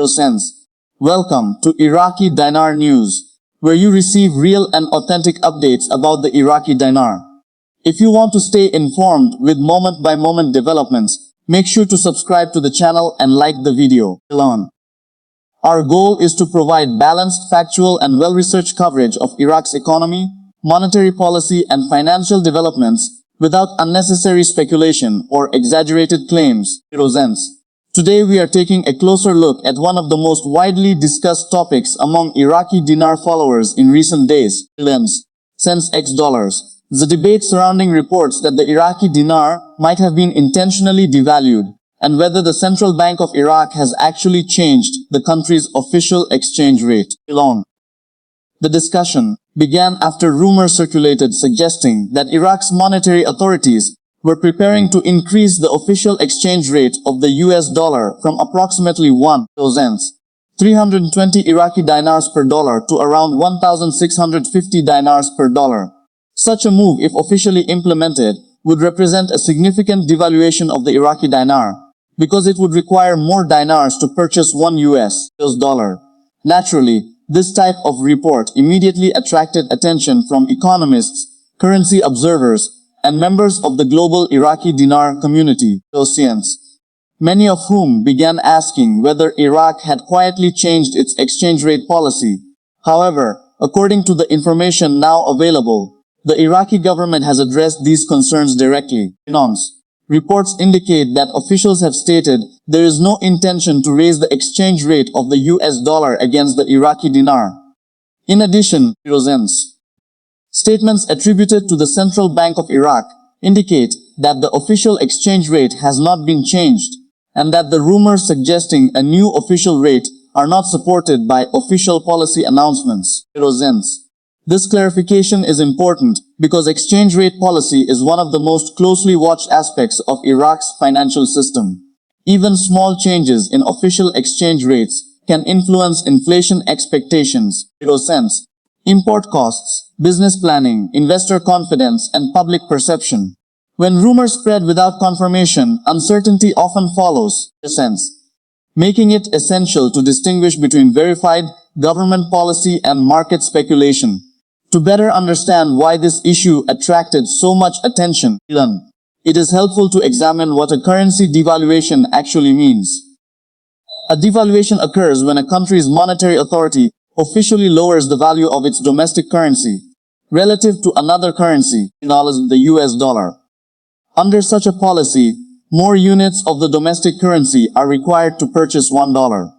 cents. Welcome to Iraqi Dinar News, where you receive real and authentic updates about the Iraqi dinar. If you want to stay informed with moment-by-moment developments, make sure to subscribe to the channel and like the video. Our goal is to provide balanced, factual, and well-researched coverage of Iraq's economy, monetary policy, and financial developments without unnecessary speculation or exaggerated claims. Today we are taking a closer look at one of the most widely discussed topics among Iraqi dinar followers in recent days, cents x dollars. The debate surrounding reports that the Iraqi dinar might have been intentionally devalued, and whether the Central Bank of Iraq has actually changed the country's official exchange rate. The discussion began after rumors circulated suggesting that Iraq's monetary authorities were preparing to increase the official exchange rate of the US dollar from approximately 320 Iraqi dinars per dollar to around 1,650 dinars per dollar. Such a move, if officially implemented, would represent a significant devaluation of the Iraqi dinar, because it would require more dinars to purchase one US dollar. Naturally, this type of report immediately attracted attention from economists, currency observers, and members of the global Iraqi dinar community, many of whom began asking whether Iraq had quietly changed its exchange rate policy. However, according to the information now available, the Iraqi government has addressed these concerns directly. Reports indicate that officials have stated there is no intention to raise the exchange rate of the US dollar against the Iraqi dinar. In addition, statements attributed to the Central Bank of Iraq indicate that the official exchange rate has not been changed, and that the rumors suggesting a new official rate are not supported by official policy announcements. This clarification is important because exchange rate policy is one of the most closely watched aspects of Iraq's financial system. Even small changes in official exchange rates can influence inflation expectations, import costs, business planning, investor confidence, and public perception. When rumors spread without confirmation, uncertainty often follows, making it essential to distinguish between verified government policy and market speculation. To better understand why this issue attracted so much attention, it is helpful to examine what a currency devaluation actually means. A devaluation occurs when a country's monetary authority officially lowers the value of its domestic currency relative to another currency, the US dollar. Under such a policy, more units of the domestic currency are required to purchase $1.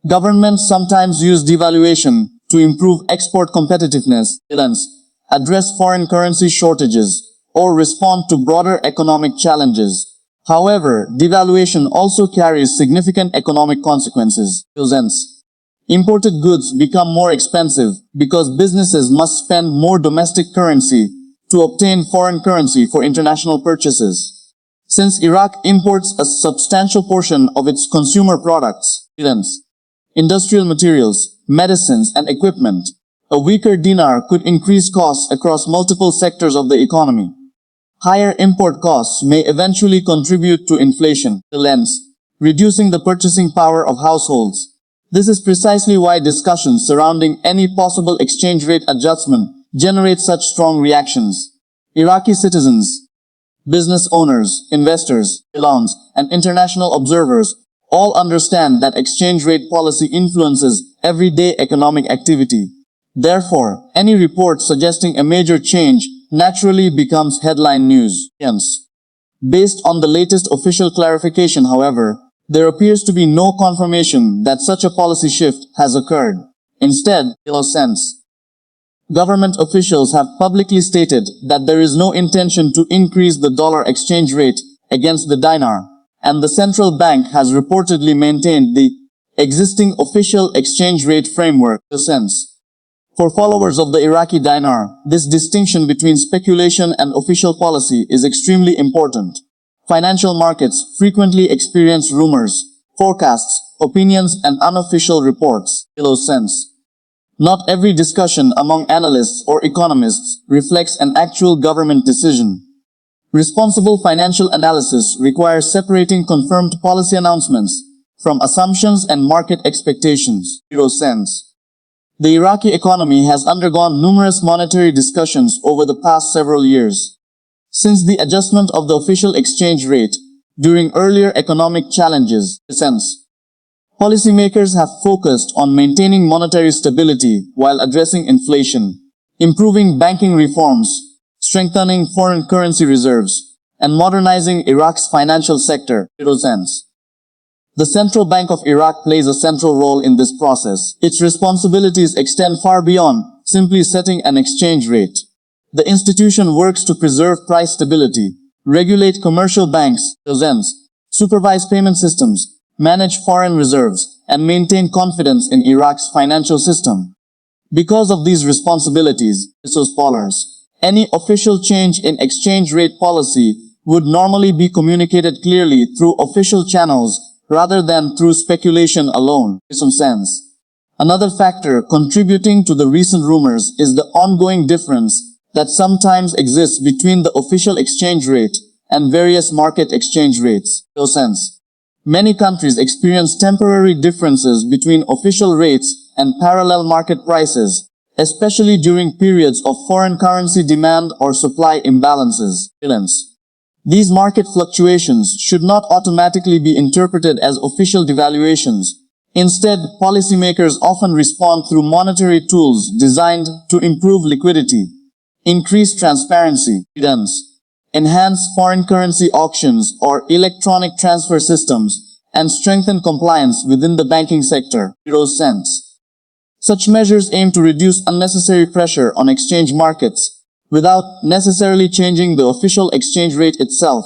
Governments sometimes use devaluation to improve export competitiveness, address foreign currency shortages, or respond to broader economic challenges. However, devaluation also carries significant economic consequences. Imported goods become more expensive because businesses must spend more domestic currency to obtain foreign currency for international purchases. Since Iraq imports a substantial portion of its consumer products, industrial materials, medicines, and equipment, a weaker dinar could increase costs across multiple sectors of the economy. Higher import costs may eventually contribute to inflation, reducing the purchasing power of households. This is precisely why discussions surrounding any possible exchange rate adjustment generate such strong reactions. Iraqi citizens, business owners, investors, and international observers all understand that exchange rate policy influences everyday economic activity. Therefore, any report suggesting a major change naturally becomes headline news. Based on the latest official clarification, however, there appears to be no confirmation that such a policy shift has occurred. Instead, government officials have publicly stated that there is no intention to increase the dollar exchange rate against the dinar, and the central bank has reportedly maintained the existing official exchange rate framework. For followers of the Iraqi dinar, this distinction between speculation and official policy is extremely important. Financial markets frequently experience rumors, forecasts, opinions, and unofficial reports. Not every discussion among analysts or economists reflects an actual government decision. Responsible financial analysis requires separating confirmed policy announcements from assumptions and market expectations. 0 cents. The Iraqi economy has undergone numerous monetary discussions over the past several years. Since the adjustment of the official exchange rate during earlier economic challenges, policymakers have focused on maintaining monetary stability while addressing inflation, improving banking reforms, strengthening foreign currency reserves, and modernizing Iraq's financial sector. 0 cents. The Central Bank of Iraq plays a central role in this process. Its responsibilities extend far beyond simply setting an exchange rate. The institution works to preserve price stability, regulate commercial banks, supervise payment systems, manage foreign reserves, and maintain confidence in Iraq's financial system. Because of these responsibilities, any official change in exchange rate policy would normally be communicated clearly through official channels rather than through speculation alone. Another factor contributing to the recent rumors is the ongoing difference that sometimes exists between the official exchange rate and various market exchange rates. Many countries experience temporary differences between official rates and parallel market prices, especially during periods of foreign currency demand or supply imbalances. These market fluctuations should not automatically be interpreted as official devaluations. Instead, policymakers often respond through monetary tools designed to improve liquidity, increase transparency, enhance foreign currency auctions or electronic transfer systems, and strengthen compliance within the banking sector. 0 cents. Such measures aim to reduce unnecessary pressure on exchange markets without necessarily changing the official exchange rate itself.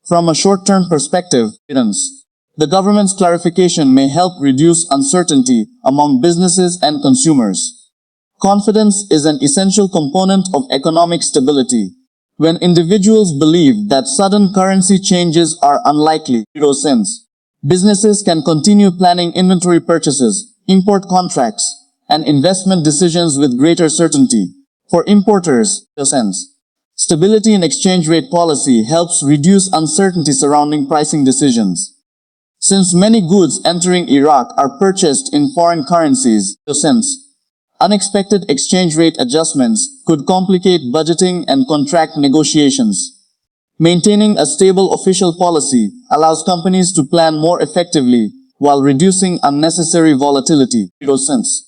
From a short-term perspective, the government's clarification may help reduce uncertainty among businesses and consumers. Confidence is an essential component of economic stability. When individuals believe that sudden currency changes are unlikely, 0 cents, businesses can continue planning inventory purchases, import contracts, and investment decisions with greater certainty. For importers, stability in exchange rate policy helps reduce uncertainty surrounding pricing decisions. Since many goods entering Iraq are purchased in foreign currencies, unexpected exchange rate adjustments could complicate budgeting and contract negotiations. Maintaining a stable official policy allows companies to plan more effectively while reducing unnecessary volatility. 0 cents.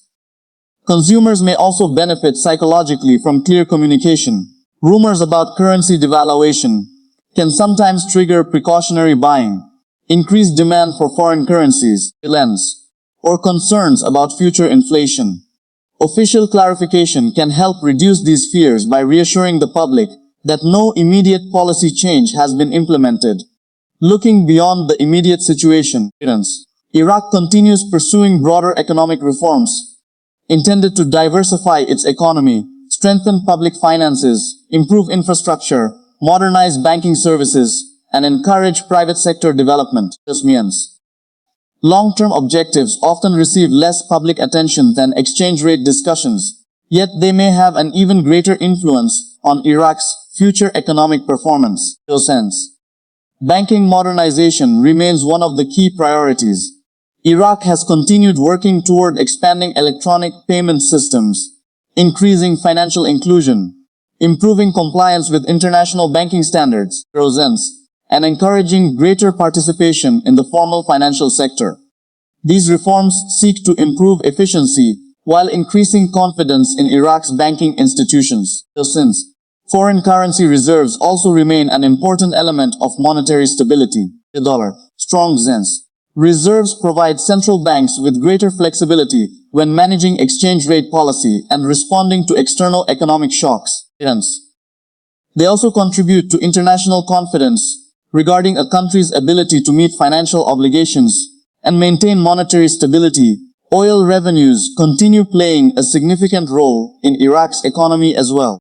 Consumers may also benefit psychologically from clear communication. Rumors about currency devaluation can sometimes trigger precautionary buying, increased demand for foreign currencies, or concerns about future inflation. Official clarification can help reduce these fears by reassuring the public that no immediate policy change has been implemented. Looking beyond the immediate situation, Iraq continues pursuing broader economic reforms intended to diversify its economy, strengthen public finances, improve infrastructure, modernize banking services, and encourage private sector development. Long-term objectives often receive less public attention than exchange rate discussions, yet they may have an even greater influence on Iraq's future economic performance. Banking modernization remains one of the key priorities. Iraq has continued working toward expanding electronic payment systems, increasing financial inclusion, improving compliance with international banking standards, and encouraging greater participation in the formal financial sector. These reforms seek to improve efficiency while increasing confidence in Iraq's banking institutions. Foreign currency reserves also remain an important element of monetary stability. Reserves provide central banks with greater flexibility when managing exchange rate policy and responding to external economic shocks. They also contribute to international confidence regarding a country's ability to meet financial obligations and maintain monetary stability. Oil revenues continue playing a significant role in Iraq's economy as well.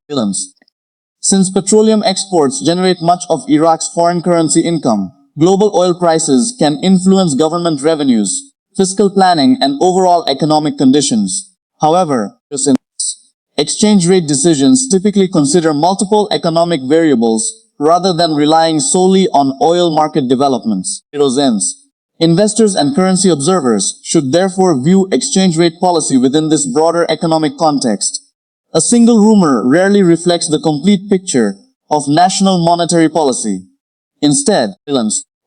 Since petroleum exports generate much of Iraq's foreign currency income, global oil prices can influence government revenues, fiscal planning, and overall economic conditions. However, exchange rate decisions typically consider multiple economic variables rather than relying solely on oil market developments. Investors and currency observers should therefore view exchange rate policy within this broader economic context. A single rumor rarely reflects the complete picture of national monetary policy. Instead,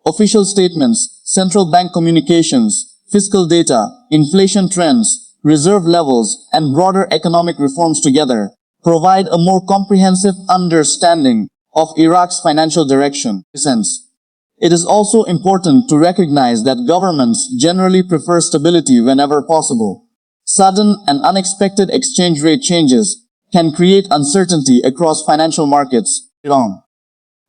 official statements, central bank communications, fiscal data, inflation trends, reserve levels, and broader economic reforms together provide a more comprehensive understanding of Iraq's financial direction. It is also important to recognize that governments generally prefer stability whenever possible. Sudden and unexpected exchange rate changes can create uncertainty across financial markets,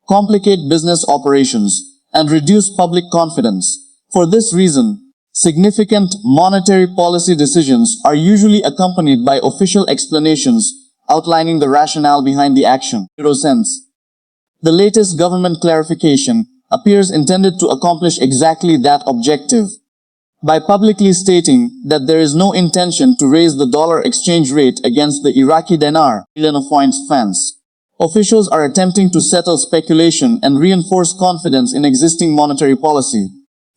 complicate business operations, and reduce public confidence. For this reason, significant monetary policy decisions are usually accompanied by official explanations outlining the rationale behind the action. The latest government clarification appears intended to accomplish exactly that objective. By publicly stating that there is no intention to raise the dollar exchange rate against the Iraqi dinar, officials are attempting to settle speculation and reinforce confidence in existing monetary policy.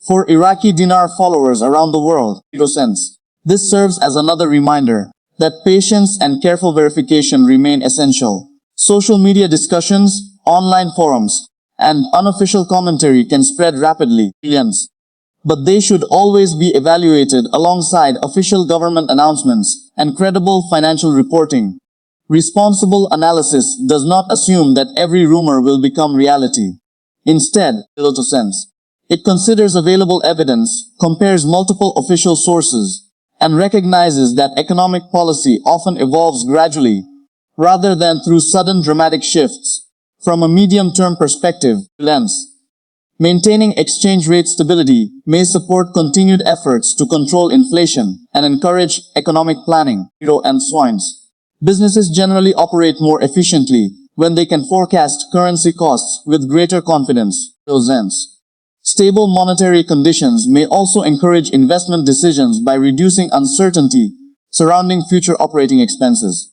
For Iraqi dinar followers around the world, this serves as another reminder that patience and careful verification remain essential. Social media discussions, online forums, and unofficial commentary can spread rapidly, but they should always be evaluated alongside official government announcements and credible financial reporting. Responsible analysis does not assume that every rumor will become reality. Instead, it considers available evidence, compares multiple official sources, and recognizes that economic policy often evolves gradually, rather than through sudden dramatic shifts. From a medium-term perspective, maintaining exchange rate stability may support continued efforts to control inflation and encourage economic planning. Businesses generally operate more efficiently when they can forecast currency costs with greater confidence. Stable monetary conditions may also encourage investment decisions by reducing uncertainty surrounding future operating expenses.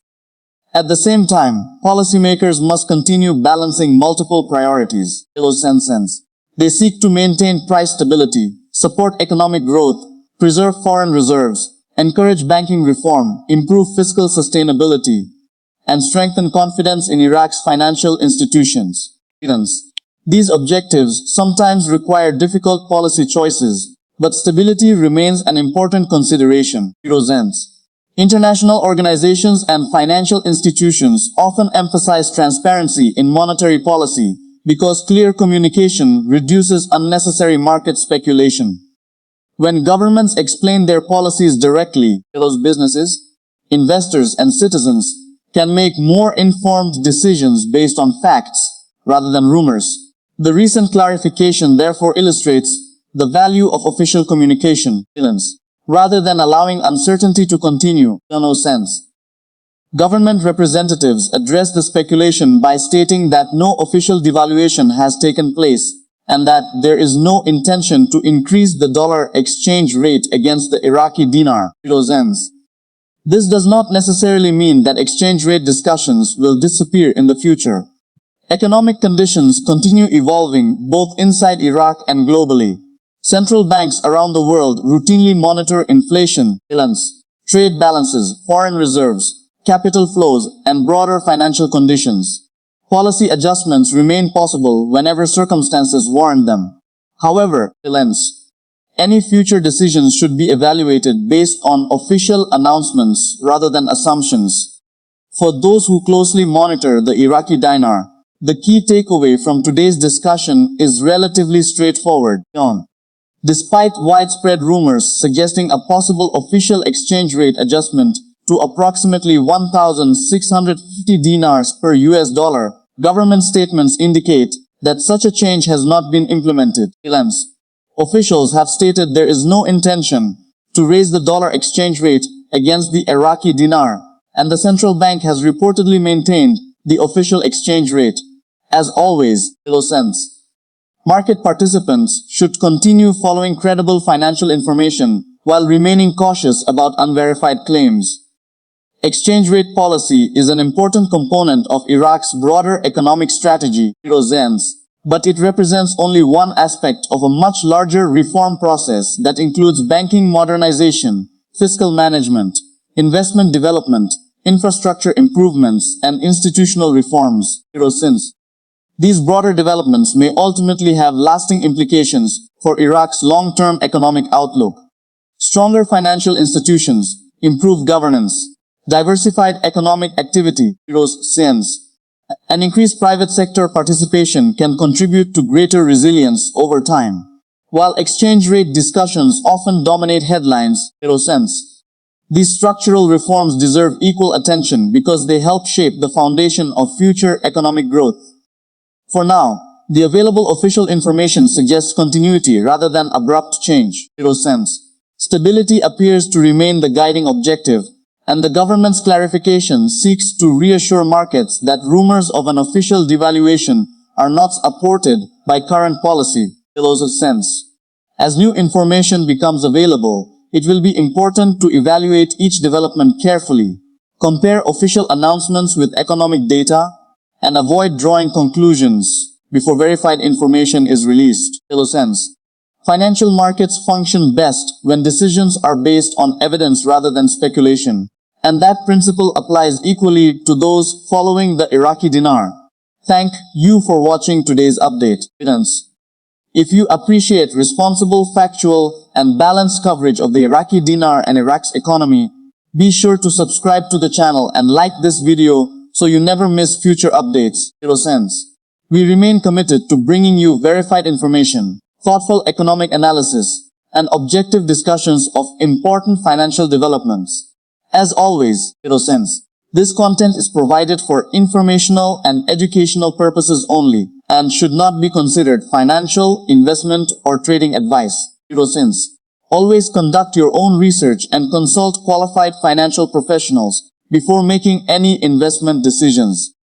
At the same time, policymakers must continue balancing multiple priorities. They seek to maintain price stability, support economic growth, preserve foreign reserves, encourage banking reform, improve fiscal sustainability, and strengthen confidence in Iraq's financial institutions. These objectives sometimes require difficult policy choices, but stability remains an important consideration. International organizations and financial institutions often emphasize transparency in monetary policy because clear communication reduces unnecessary market speculation. When governments explain their policies directly, businesses, investors, and citizens can make more informed decisions based on facts rather than rumors. The recent clarification therefore illustrates the value of official communication, rather than allowing uncertainty to continue. Government representatives address the speculation by stating that no official devaluation has taken place and that there is no intention to increase the dollar exchange rate against the Iraqi dinar. This does not necessarily mean that exchange rate discussions will disappear in the future. Economic conditions continue evolving both inside Iraq and globally. Central banks around the world routinely monitor inflation, trade balances, foreign reserves, capital flows, and broader financial conditions. Policy adjustments remain possible whenever circumstances warrant them. However, any future decisions should be evaluated based on official announcements rather than assumptions. For those who closely monitor the Iraqi dinar, the key takeaway from today's discussion is relatively straightforward. Despite widespread rumors suggesting a possible official exchange rate adjustment to approximately 1,650 dinars per US dollar, government statements indicate that such a change has not been implemented. Officials have stated there is no intention to raise the dollar exchange rate against the Iraqi dinar, and the central bank has reportedly maintained the official exchange rate. As always, market participants should continue following credible financial information while remaining cautious about unverified claims. Exchange rate policy is an important component of Iraq's broader economic strategy. but it represents only one aspect of a much larger reform process that includes banking modernization, fiscal management, investment development, infrastructure improvements, and institutional reforms. Since these broader developments may ultimately have lasting implications for Iraq's long-term economic outlook. Stronger financial institutions, improved governance, diversified economic activity, and increased private sector participation can contribute to greater resilience over time. While exchange rate discussions often dominate headlines, these structural reforms deserve equal attention because they help shape the foundation of future economic growth. For now, the available official information suggests continuity rather than abrupt change. Stability appears to remain the guiding objective, and the government's clarification seeks to reassure markets that rumors of an official devaluation are not supported by current policy. As new information becomes available, it will be important to evaluate each development carefully, compare official announcements with economic data, and avoid drawing conclusions before verified information is released. Financial markets function best when decisions are based on evidence rather than speculation, and that principle applies equally to those following the Iraqi dinar. Thank you for watching today's update. If you appreciate responsible, factual, and balanced coverage of the Iraqi dinar and Iraq's economy, be sure to subscribe to the channel and like this video so you never miss future updates. We remain committed to bringing you verified information, thoughtful economic analysis, and objective discussions of important financial developments. As always, this content is provided for informational and educational purposes only and should not be considered financial, investment, or trading advice. Always conduct your own research and consult qualified financial professionals before making any investment decisions.